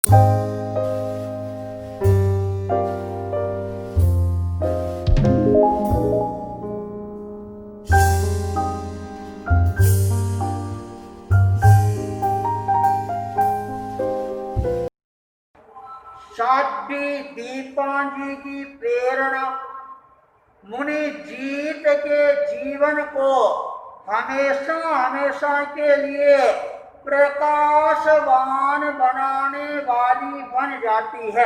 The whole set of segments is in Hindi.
साध्वी दीपांजी की प्रेरणा मुनि जीत के जीवन को हमेशा हमेशा के लिए प्रकाशवान बनाने वाली बन जाती है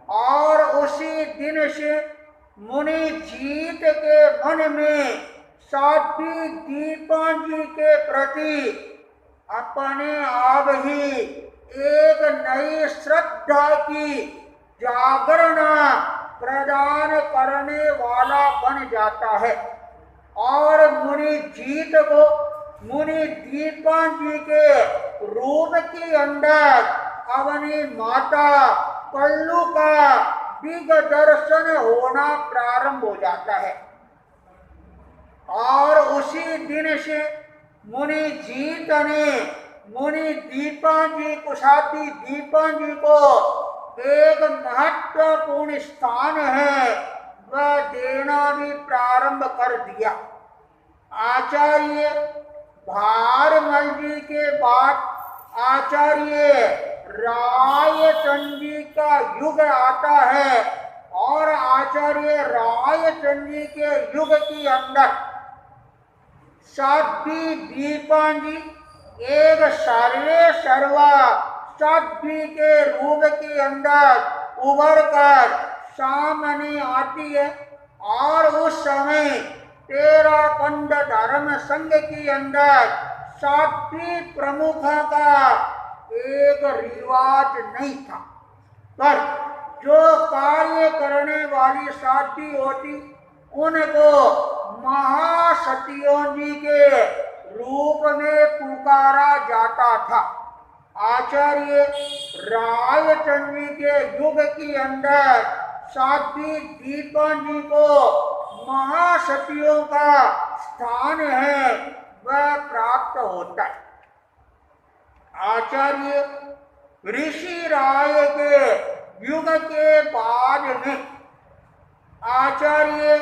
और उसी दिन से मुनि जीत के मन में साध्वी दीपांजी के प्रति अपने आप ही एक नई श्रद्धा की जागरण प्रदान करने वाला बन जाता है और मुनि जीत को मुनि दीपांजी के रूप के अंदर अपनी माता कल्लू का दिग्दर्शन होना प्रारंभ हो जाता है और उसी दिन से मुनि जीत ने मुनि दीपांजी कुशाती दीपांजी को एक महत्वपूर्ण स्थान है वह देना भी प्रारंभ कर दिया। आचार्य भारमल जी के बाद आचार्य रायचंद जी का युग आता है और आचार्य रायचंद जी के युग के अंदर साध्वी दीपांजी एक सर्वे सर्वा साध्वी के रूप के अंदर उभर कर सामने आती है और उस समय तेरा पंड धर्म संघ के अंदर साध्वी प्रमुख का एक रिवाज नहीं था, पर जो कार्य करने वाली साध्वी होती उनको महासतियों जी के रूप में पुकारा जाता था। आचार्य रायचंद जी के युग के अंदर साध्वी दीपांजी को महासतियों का स्थान है वह प्राप्त होता है। आचार्य ऋषि राय के युग के बाद में आचार्य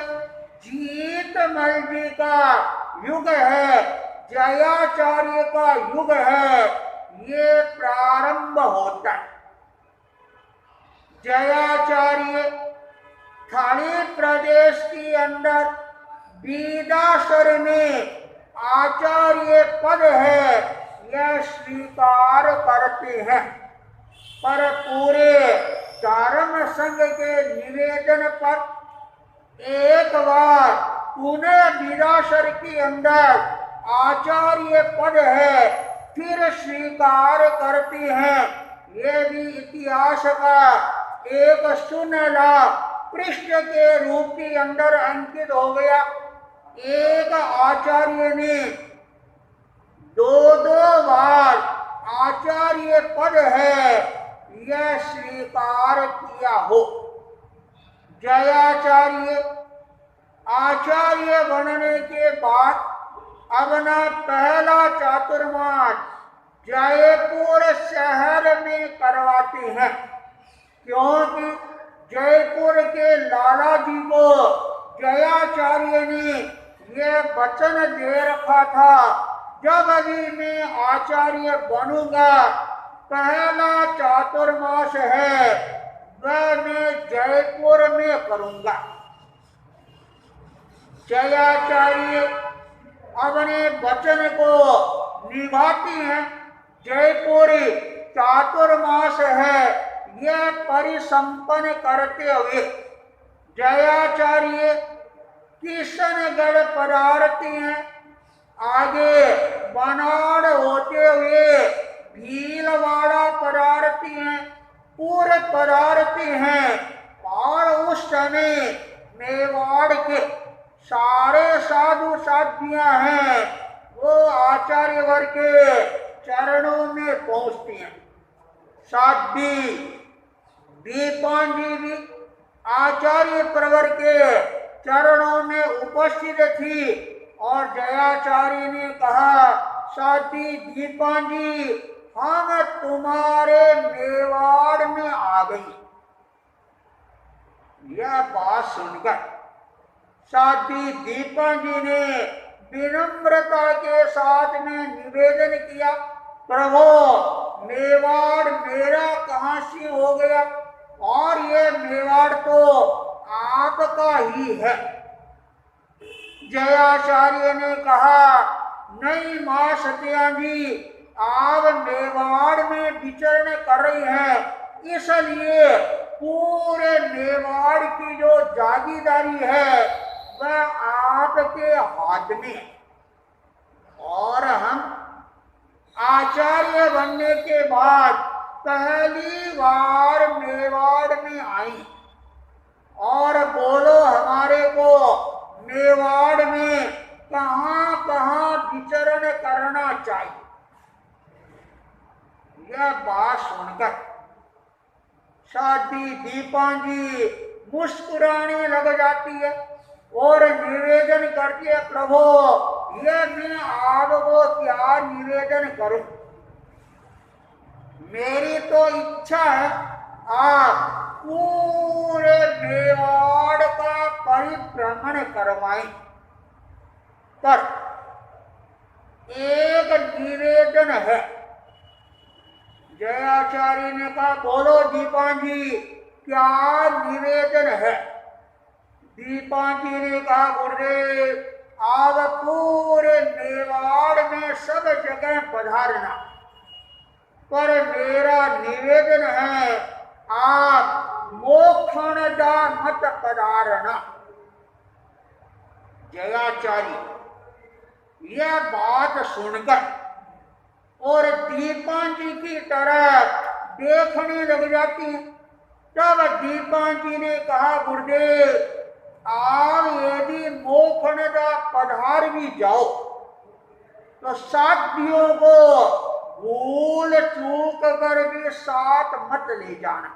जीतमल जी का युग है, जयाचार्य का युग है, ये प्रारंभ होता है। जयाचार्य थाली प्रदेश के अंदर बीदासर में आचार्य पद है यह स्वीकार करते हैं, पर पूरे धर्म संघ के निवेदन पर एक बार पुनः बीदासर के अंदर आचार्य पद है फिर स्वीकार करते हैं। ये भी इतिहास का एक सुनहरा पृष्ठ के रूप के अंदर अंकित हो गया। एक आचार्य ने दो बार आचार्य पद है यह स्वीकार किया हो। जयाचार्य आचार्य बनने के बाद अपना पहला चातुर्मास जयपुर शहर में करवाते हैं, क्योंकि जयपुर के लाला जी को जयाचार्य ने यह वचन दे रखा था जब अभी मैं आचार्य बनूंगा पहला चातुर्मास है वह मैं जयपुर में करूंगा। जयाचार्य अपने वचन को निभाते हैं। जयपुरी चातुर्मास है यह परिसंपन्न करते हुए जयाचार्य किशनगढ़ पधारते हैं। आगे बनाड़ होते हुए भीलवाड़ा पधारते हैं, पूर्व पधारते हैं और उस समय मेवाड़ के सारे साधु साध्वियां हैं वो आचार्य वर्ग के चरणों में पहुंचती हैं। साध्वी दीपांजी भी आचार्य प्रवर के चरणों में उपस्थित थी और जयाचार्य ने कहा साध्वी दीपांजी हम तुम्हारे सुनकर साध्वी दीपा जी ने विनम्रता के साथ में निवेदन किया, प्रभु मेवाड़ मेरा कहां से हो गया, और ये मेवाड़ तो आपका ही है। जयाचार्य ने कहा, नहीं मां सत्या जी, आप मेवाड़ में विचरण कर रही हैं, इसलिए पूरे मेवाड़ की जो जागीदारी है वह आपके हाथ में है। और हम आचार्य बनने के बाद पहली बार मेवाड़ में आई, और बोलो हमारे को मेवाड़ में कहां कहां विचरण करना चाहिए। यह बात सुनकर साध्वी दीपा जी मुस्कुराने लग जाती है और निवेदन करती है, प्रभु यह मैं आपको क्या निवेदन करूं, मेरी तो इच्छा है आप पूरे मेवाड़ का परिभ्रमण करवाएं, पर एक निवेदन है। जयाचार्य ने कहा, बोलो दीपा जी क्या निवेदन है। दीपा जी ने कहा, गुरुदेव आप पूरे मेवाड़ में सब जगह पधारना, पर मेरा निवेदन है आप मोक्षणदा मत पधारना। जयाचार्य यह बात सुनकर और दीपा जी की तरफ देखने लग जाती है। तब दीपा जी ने कहा, गुरुदेव आप यदि मोक्षणदा पधार भी जाओ तो साथियों को भूल चूक कर भी साथ मत ले जाना।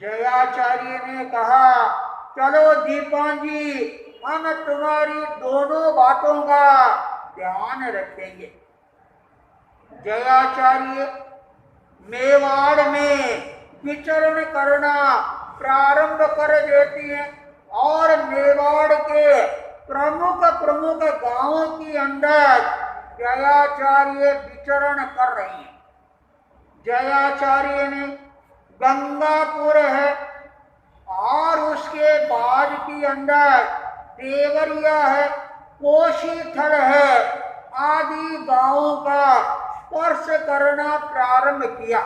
जयाचार्य ने कहा, चलो दीपा जी हम तुम्हारी दोनों बातों का ध्यान रखेंगे। जयाचार्य मेवाड़ में विचरण करना प्रारंभ कर देती है और मेवाड़ के प्रमुख प्रमुख गांवों के अंदर जयाचार्य विचरण कर रही है। जयाचार्य ने गंगापुर है और उसके बाद के अंदर देवरिया है, कोशीथल है, आदि गांवों का स्पर्श करना प्रारंभ किया।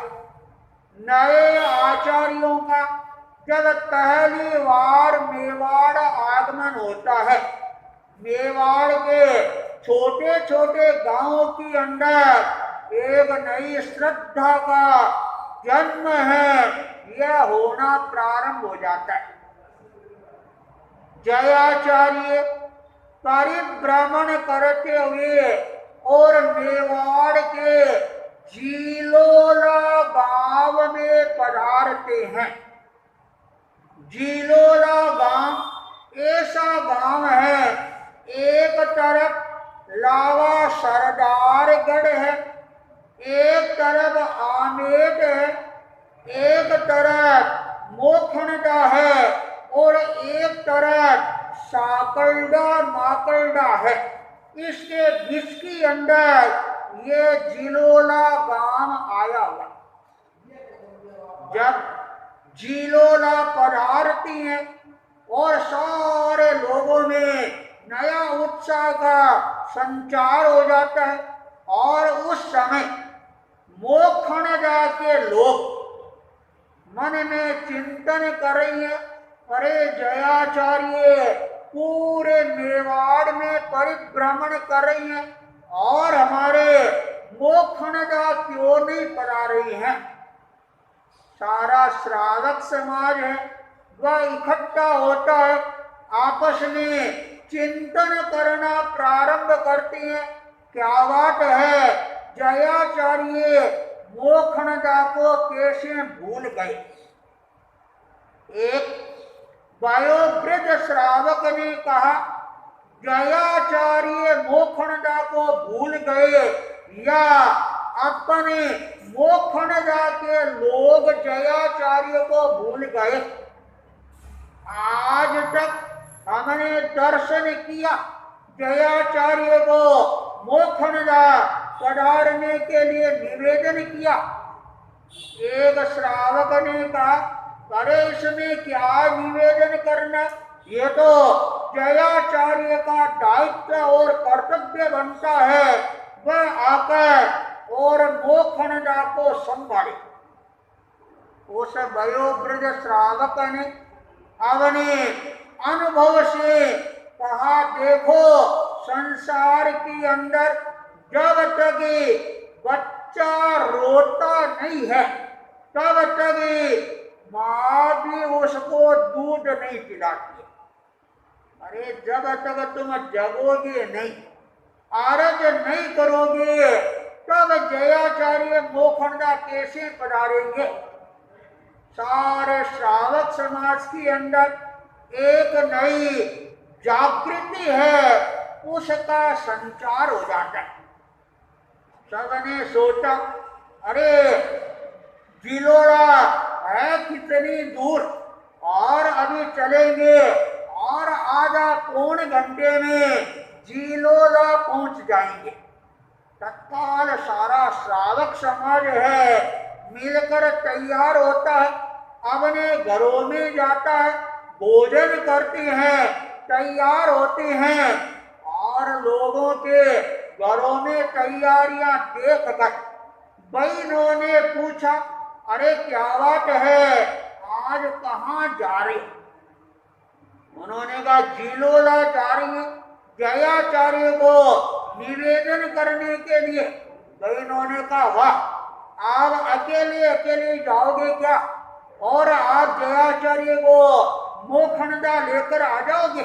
नए आचार्यों का जब पहली बार मेवाड़ आगमन होता है, मेवाड़ के छोटे छोटे गांवों के अंदर एक नई श्रद्धा का जन्म है, यह होना प्रारंभ हो जाता है। जयाचार्य परिभ्रमण करते हुए और मेवाड़ के जीलोला गांव में पधारते हैं। जीलोला गांव ऐसा गांव है, एक तरफ लावा सरदारगढ़ है, एक तरफ आमेट है, एक तरफ मोखणदा है और एक तरफ साकलडा माकलडा है। इसके बीच के अंदर ये जिलोला गांव आया हुआ। जब जिलोला पधारती है और सारे लोगों में नया उत्साह का संचार हो जाता है, और उस समय मोखणदा के लोग मन में चिंतन कर रही है, अरे जयाचार्य पूरे मेवाड़ में परिभ्रमण कर रही हैं और हमारे मोखणदा क्यों नहीं पढ़ा रही हैं। सारा श्रावक समाज है वह इकट्ठा होता है, आपस में चिंतन करना प्रारंभ करती है, क्या बात है जयाचार्य मोखणदा को कैसे भूल गए। एक वयोवृद्ध श्रावक ने कहा, जयाचार्य मोखणदा को भूल गए या अपने मोखणदा के लोग जयाचार्य को भूल गए। आज तक हमने दर्शन किया जयाचार्य को मोखनदा पधारने के लिए निवेदन किया। एक श्रावक ने कहा, अरे इसमें क्या निवेदन करना, ये तो जयाचार्य का दायित्व और कर्तव्य बनता है वह आकर और मोखनदा को संभाले। उस वयोवृद्ध श्रावक ने अपने अनुभव से कहा, देखो संसार के अंदर जब तक बच्चा रोता नहीं है तब तक माँ भी उसको दूध नहीं पिलाती है। अरे जब तक तुम जगोगे नहीं, आरज नहीं करोगे, तब जयाचार्य मोखनदा कैसे पधारेंगे। सारे श्रावक समाज के अंदर एक नई जागृति है, उसका संचार हो जाता है। सबने सोचा, अरे जिलोड़ा है कितनी दूर, और अभी चलेंगे और आधा पौन घंटे में जिलोड़ा पहुंच जाएंगे। तत्काल सारा श्रावक समाज है मिलकर तैयार होता है, अपने घरों में जाता है, भोजन करते हैं, तैयार होते हैं, और लोगों के घरों में तैयारियां देखकर बहनों ने पूछा, अरे क्या बात है, आज कहाँ जा रही। उन्होंने कहा जिलोला जा रही है जयाचार्य को निवेदन करने के लिए। बहनों ने कहा, वाह, आप अकेले अकेले जाओगे क्या, और आप जयाचार्य को मोखनदा लेकर आ जाओगे।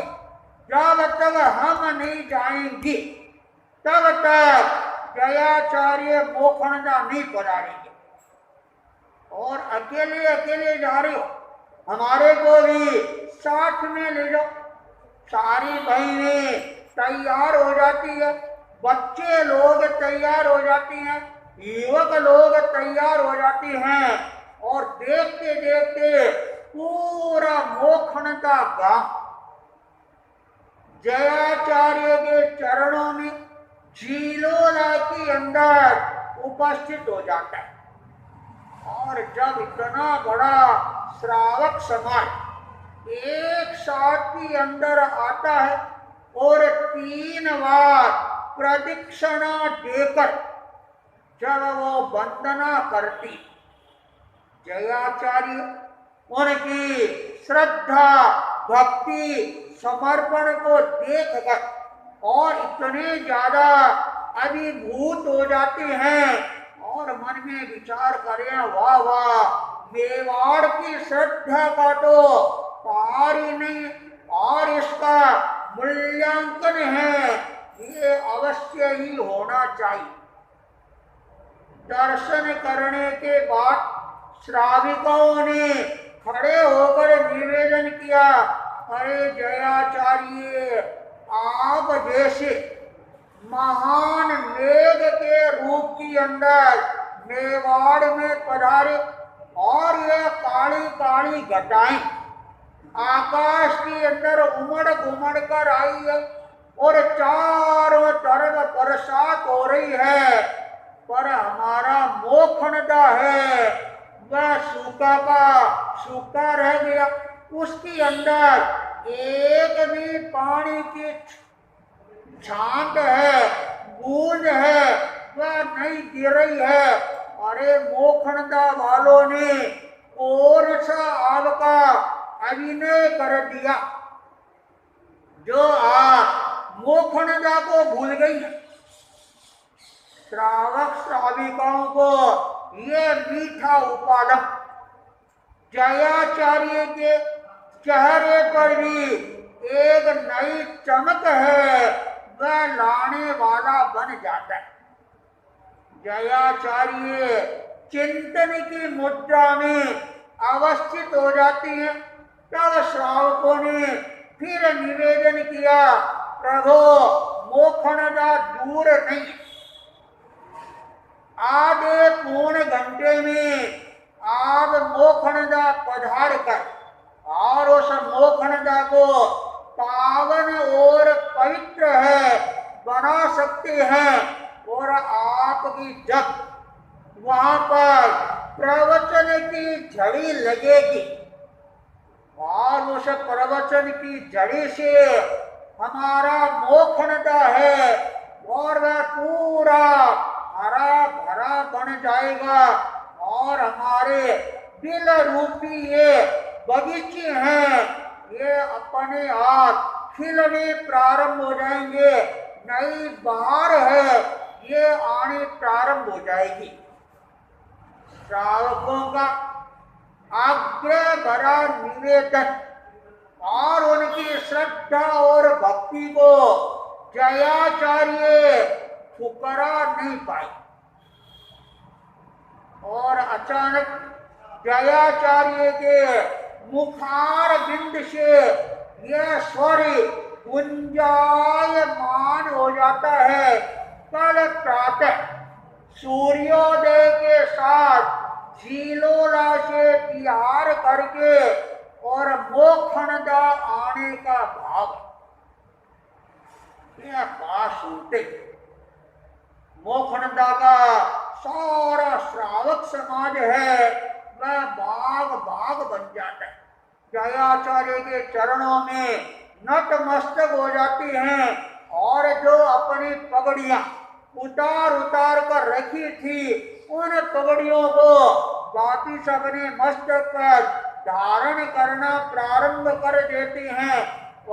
जब तक हम नहीं जाएंगे तब तक जयाचार्य मोखनदा नहीं पधारेंगे, और अकेले अकेले जा रहे हो, हमारे को भी साथ में ले जाओ। सारी बहनें तैयार हो जाती है, बच्चे लोग तैयार हो जाती हैं, युवक लोग तैयार हो जाते हैं, और देखते देखते पूरा मोखनदा गांव जयाचार्य के चरणों में झीलोला के अंदर उपस्थित हो जाता है। और जब इतना बड़ा श्रावक समाज एक साथ के अंदर आता है और 3 बार प्रदक्षिणा देकर जब वो वंदना करती, जयाचार्य उनकी श्रद्धा भक्ति समर्पण को देखकर और इतने ज्यादा अभिभूत हो जाते हैं, और मन में विचार करें, वाह वाह, मेवाड़ की श्रद्धा का तो पार ही नहीं, और इसका मूल्यांकन है, ये अवश्य ही होना चाहिए। दर्शन करने के बाद श्राविकों ने खड़े होकर निवेदन किया, अरे जयाचार्य, आप जैसे महान मेघ के रूप के अंदर मेवाड़ में पधारे, और ये काली काली घटाएं आकाश के अंदर उमड़ घुमड़ कर आई है, और चारों तरफ बरसात हो रही है, पर हमारा मोखनदा है वह सूखा का सूखा रह गया, उसके अंदर एक भी पानी की छांट है, बूंद है, वह नहीं गिर रही है। अरे मोखनदा वालों ने कौन सा आपका अभिनय कर दिया जो आप मोखनदा को भूल गई। श्रावक श्राविकाओं को ये मीठा उपादन जयाचार्य के चेहरे पर भी एक नई चमक है, वह लाने वाला बन जाता है। जयाचार्य चिंतन की मुद्रा में अवस्थित हो जाती है। तब श्रावकों ने फिर निवेदन किया, प्रभु मोखनदा दूर नहीं, आधे पौन घंटे में आप मोखनदा पधार कर और उस मोखनदा को पावन और पवित्र है बना सकते हैं। और आपकी जब वहां पर प्रवचन की झड़ी लगेगी और उस प्रवचन की जड़ी से हमारा मोखनदा है और वह पूरा हरा भरा बन जाएगा और हमारे दिल रूपी ये बगीचे हैं ये अपने आप खिलने प्रारंभ हो जाएंगे। नई बहार है ये आनी प्रारंभ हो जाएगी। श्रावकों का आग्रह भरा निवेदन और उनकी श्रद्धा और भक्ति को जयाचार्य ठुकरा नहीं पाई और अचानक जयाचार्य के मुखार बिंद से यह स्वर गुंजायमान हो जाता है। कल प्रातः सूर्योदय के साथ झीलोला से बिहार करके और मोखनदा आने का भाव यह बात सुनते मोखनदा का सारा श्रावक समाज है वह बाग बाग बन जाता है। जयाचार्य के चरणों में नतमस्तक हो जाती हैं और जो अपनी पगड़ियां उतार उतार कर रखी थी उन पगड़ियों को बाकी सबने मस्तक पर धारण करना प्रारंभ कर देते हैं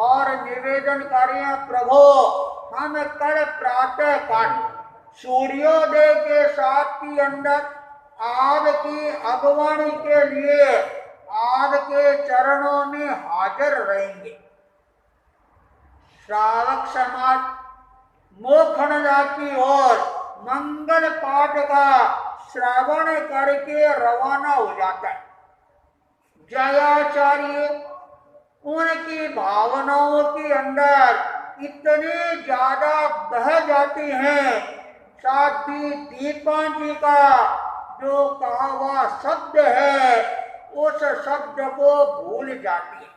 और निवेदन करें प्रभो हम कल प्रातः काल सूर्योदय के साथ की अंदर आपकी अगवानी के लिए आपके चरणों में हाजिर रहेंगे। श्रावक समाज मोखनदा की ओर मंगल पाठ का श्रवण करके रवाना हो जाता है। जयाचार्य उनकी भावनाओं के अंदर इतने ज्यादा बह जाती हैं साथ ही दीपांजी का जो कहा हुआ शब्द है उस शब्द को भूल जाती है।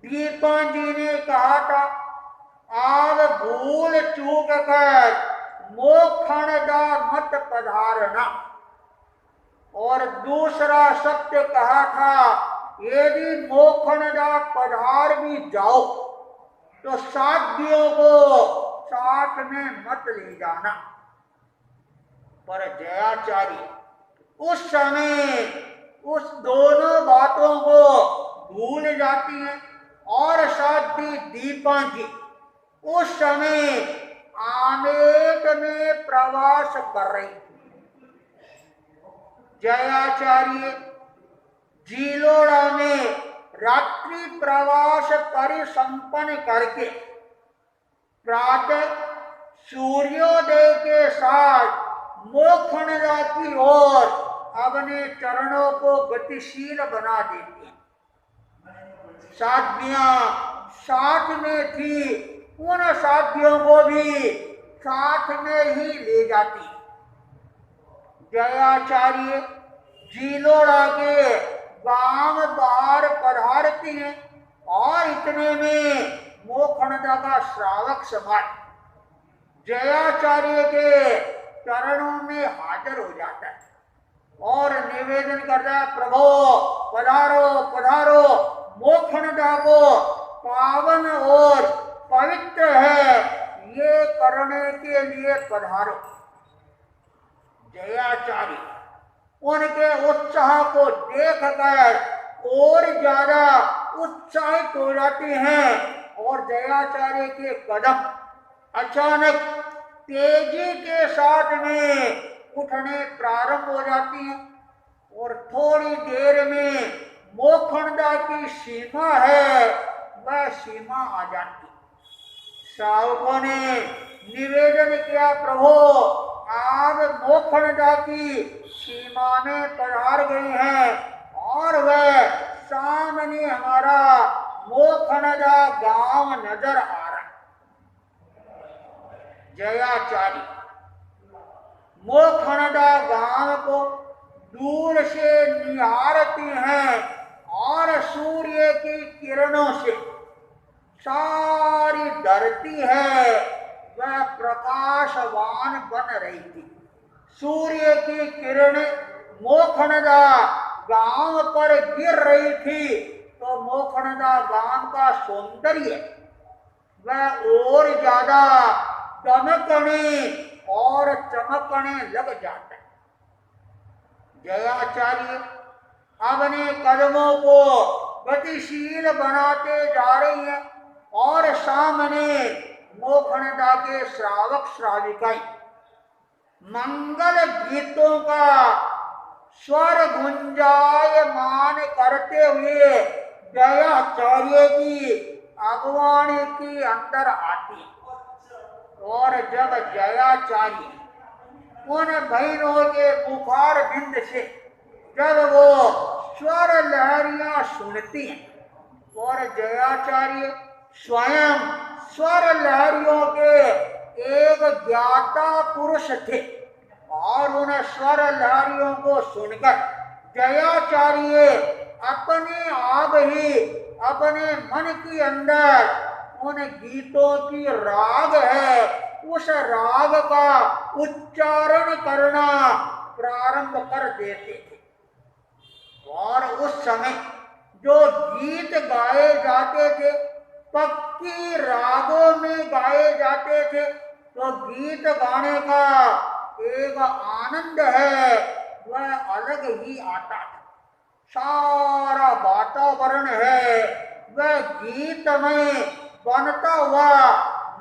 दीपांजी ने कहा था आप भूल चूक कर मोखनदा मत पधारना और दूसरा सत्य कहा था यदि मोखनदा पधार भी जाओ तो साथियों को साथ में मत ले जाना। पर जयाचार्य उस समय उस दोनों बातों को भूल जाती हैं और साथ ही दीपांजी उस समय आमेट में प्रवास कर रही। जयाचार्य झीलोड़ा में रात्रि प्रवास परिसंपन्न करके प्रातः सूर्योदय के साथ मोखनदा की ओर अपने चरणों को गतिशील बना देती हैं। साथियां साथ में थी उन साथियों को भी साथ में ही ले जाती। जयाचार्य झीलोड़ा के गांव बाहर पधारती हैं और इतने में मोखनदा का श्रावक समाज जयाचार्य के चरणों में हाजिर हो जाता है और निवेदन करता है प्रभु पधारो पधारो मोखनदा को पावन और पवित्र है ये करने के लिए पधारो। जयाचार्य उनके उत्साह को देखकर और ज्यादा उत्साहित हो जाती हैं और जयाचार्य के कदम अचानक तेजी के साथ में उठने प्रारंभ हो जाती हैं और थोड़ी देर में मोखनदा की सीमा है वह सीमा आ जाती। श्रावकों ने निवेदन किया प्रभु आप मोखनदा की सीमा में पधार गई हैं और वह सामने हमारा मोखनदा गांव नजर आ रहा है। जयाचार्य मोखनदा गांव को दूर से निहारती हैं और सूर्य की किरणों से सारी धरती है वह प्रकाशवान बन रही थी। सूर्य की किरण मोखनदा गांव पर गिर रही थी तो मोखनदा गांव का सौंदर्य वह और ज्यादा दमकने और चमकने लग जाता है। जयाचार्य अपने कदमों को गतिशील बनाते जा रही है और सामने मोखनदा के श्रावक श्राविकाएं मंगल गीतों का स्वर गुंजायमान करते हुए जयाचार्य की अगवानी की अंदर आती है। और जब जयाचार्य उन बहनों के मुखार बिंद से जब वो स्वर लहरियां सुनती हैं और जयाचार्य स्वयं स्वर लहरियों के एक ज्ञाता पुरुष थे और उन स्वर लहरियों को सुनकर जयाचार्य अपने आप ही अपने मन के अंदर उन गीतों की राग है उस राग का उच्चारण करना प्रारंभ कर देते थे। और उस समय जो गीत गाए जाते थे पक्की रागों में गाए जाते थे तो गीत गाने का एक आनंद है वह अलग ही आता था। सारा वातावरण है वह गीत में बनता हुआ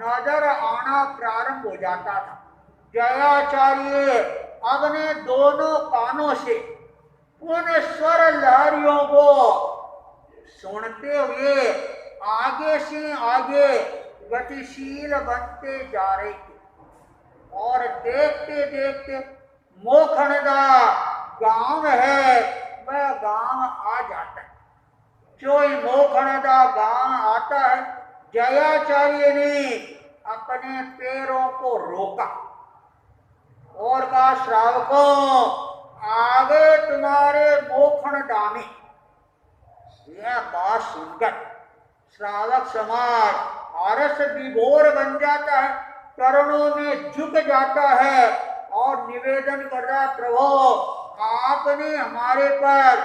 नजर आना प्रारंभ हो जाता था। जयाचार्य अपने दोनों कानों से उन स्वर लहरियों को सुनते हुए आगे से आगे गतिशील बनते जा रहे थे और देखते देखते मोखनदा गांव है वह गांव आ जाता है। जो मोखनदा गांव आता है जयाचार्य ने अपने पैरों को रोका और कहा श्रावकों आगे तुम्हारे मोखनदा में। यह बात सुनकर श्रावक समाज हर्ष विभोर बन जाता है चरणों में झुक जाता है और निवेदन कर रहा प्रभु आपने हमारे पर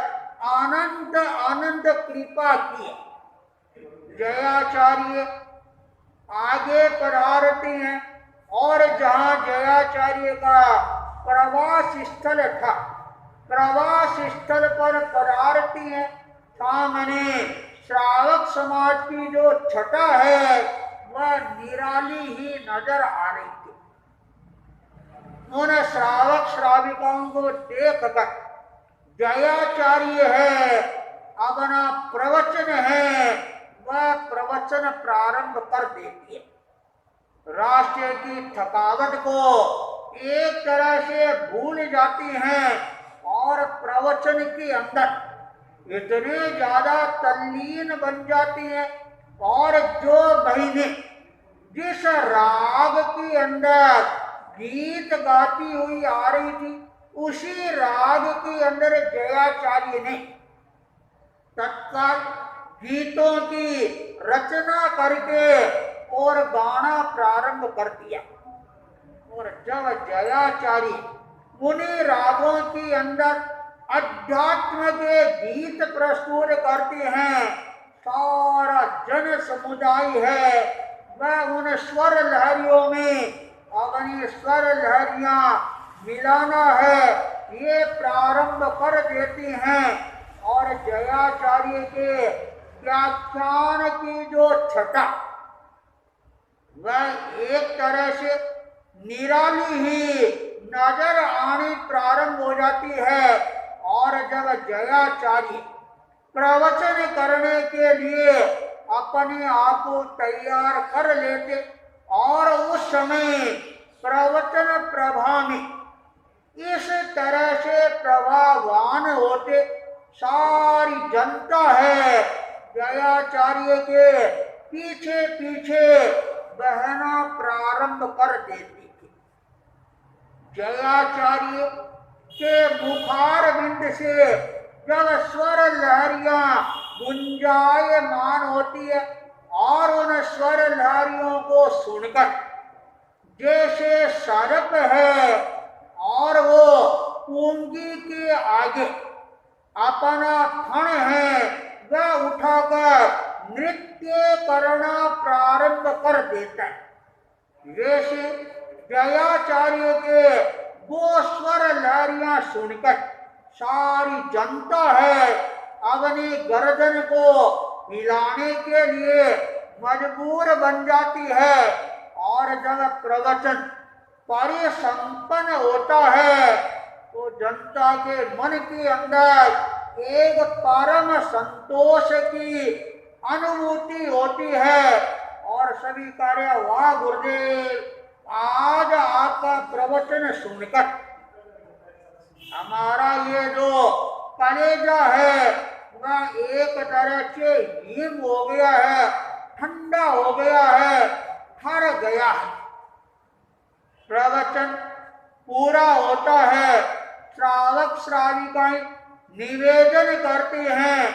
अनंत अनंत कृपा की। जयाचार्य आगे पधारते हैं और जहां जयाचार्य का प्रवास स्थल था प्रवास स्थल पर पधारती हैं सामने श्रावक समाज की जो छटा है वह निराली ही नजर आ रही थी। उन श्रावक श्राविकाओं को देखकर जयाचार्य है अपना प्रवचन है वह प्रवचन प्रारंभ कर देती है। राष्ट्र की थकावट को एक तरह से भूल जाती हैं और प्रवचन के अंदर इतने ज्यादा तल्लीन बन जाती हैं और जो बहनें जिस राग के अंदर गीत गाती हुई आ रही थी उसी राग के अंदर जयाचार्य ने तत्काल गीतों की रचना करके और गाना प्रारंभ कर दिया। और जब जयाचार्य उन्हीं रागों के अंदर अध्यात्म के गीत प्रस्तुत करते हैं सारा जन समुदाय है वह उन स्वर लहरियों में अपनी स्वर लहरियां मिलाना है ये प्रारंभ कर देती हैं और जयाचार्य के व्याख्यान की जो छटा वह एक तरह से निराली ही नजर आनी प्रारंभ हो जाती है। और जब जयाचार्य प्रवचन करने के लिए अपने आप को तैयार कर लेते और उस समय प्रवचन प्रभा में इस तरह से प्रभावान होते सारी जनता है जयाचार्य के पीछे पीछे बहना प्रारंभ कर देती थी। जयाचार्य के मुखार बिंद से जब स्वर लहरियां गुंजायमान होती है और उन स्वर लहरियों को सुनकर जैसे सर्प है और वो पूंगी के आगे अपना फण है वह उठाकर नृत्य करना प्रारंभ कर देता है, वैसे जयाचार्य के वो स्वर लहरियां सुनकर सारी जनता है अपनी गर्दन को हिलाने के लिए मजबूर बन जाती है। और जब प्रवचन परिसंपन्न होता है तो जनता के मन के अंदर एक परम संतोष की अनुभूति होती है और सभी कार्य वाह गुरुदेव आज आपका प्रवचन सुनकर हमारा ये जो कलेजा है वह एक तरह से हिम हो गया है, ठंडा हो गया है, ठर गया है। प्रवचन पूरा होता है, श्रावक श्राविकाएं निवेदन करते हैं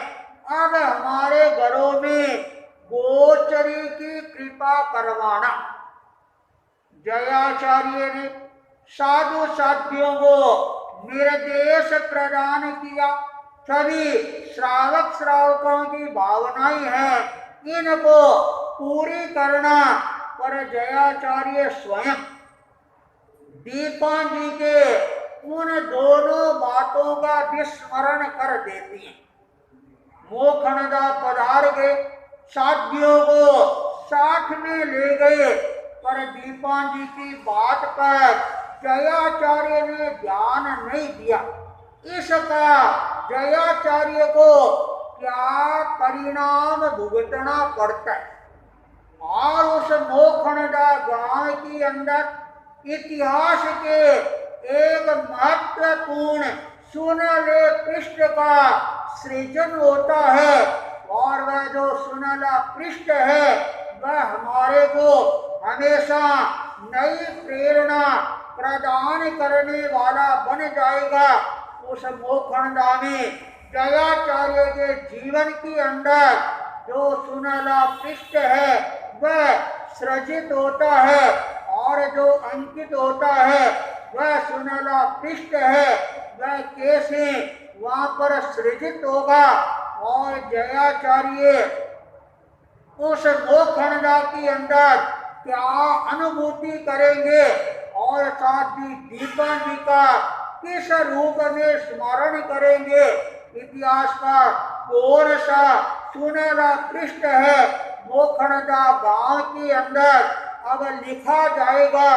अब हमारे घरों में गोचरी की कृपा करवाना। जयाचार्य ने साधु साध्यों को निर्देश प्रदान किया, सभी श्रावक श्रावकों की भावनाएं हैं इनको पूरी करना, पर जयाचार्य स्वयं दीपान जी के उन दोनों बातों का विस्मरण कर देती हैं। मोखणदा पधार गए, साध्यों को साथ में ले गए, पर दीपान जी की बात पर जयाचार्य ने ध्यान नहीं दिया। इसका जयाचार्य को क्या परिणाम भुगतना पड़ता है। और उस मोखणदा गांव के अंदर इतिहास के एक महत्वपूर्ण सुनहले पृष्ठ का सृजन होता है और वह जो सुनहला पृष्ठ है वह हमारे को हमेशा नई प्रेरणा प्रदान करने वाला बन जाएगा। उस मोखणदा में जयाचार्य के जीवन के अंदर जो सुनहला पृष्ठ है वह सृजित होता है और जो अंकित होता है वह सुनहला पृष्ठ है वह कैसे वहां पर सृजित होगा। और जयाचार्य उस मोखणदा के अंदर क्या अनुभूति करेंगे और साथ ही दीपान जी का किस रूप में स्मरण करेंगे। इतिहास का कौन सा सुनहरा पृष्ठ है मोखणदा गांव के अंदर अब लिखा जाएगा।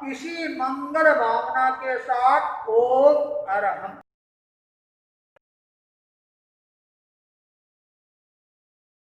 इसी मंगल भावना के साथ ओम अरहम।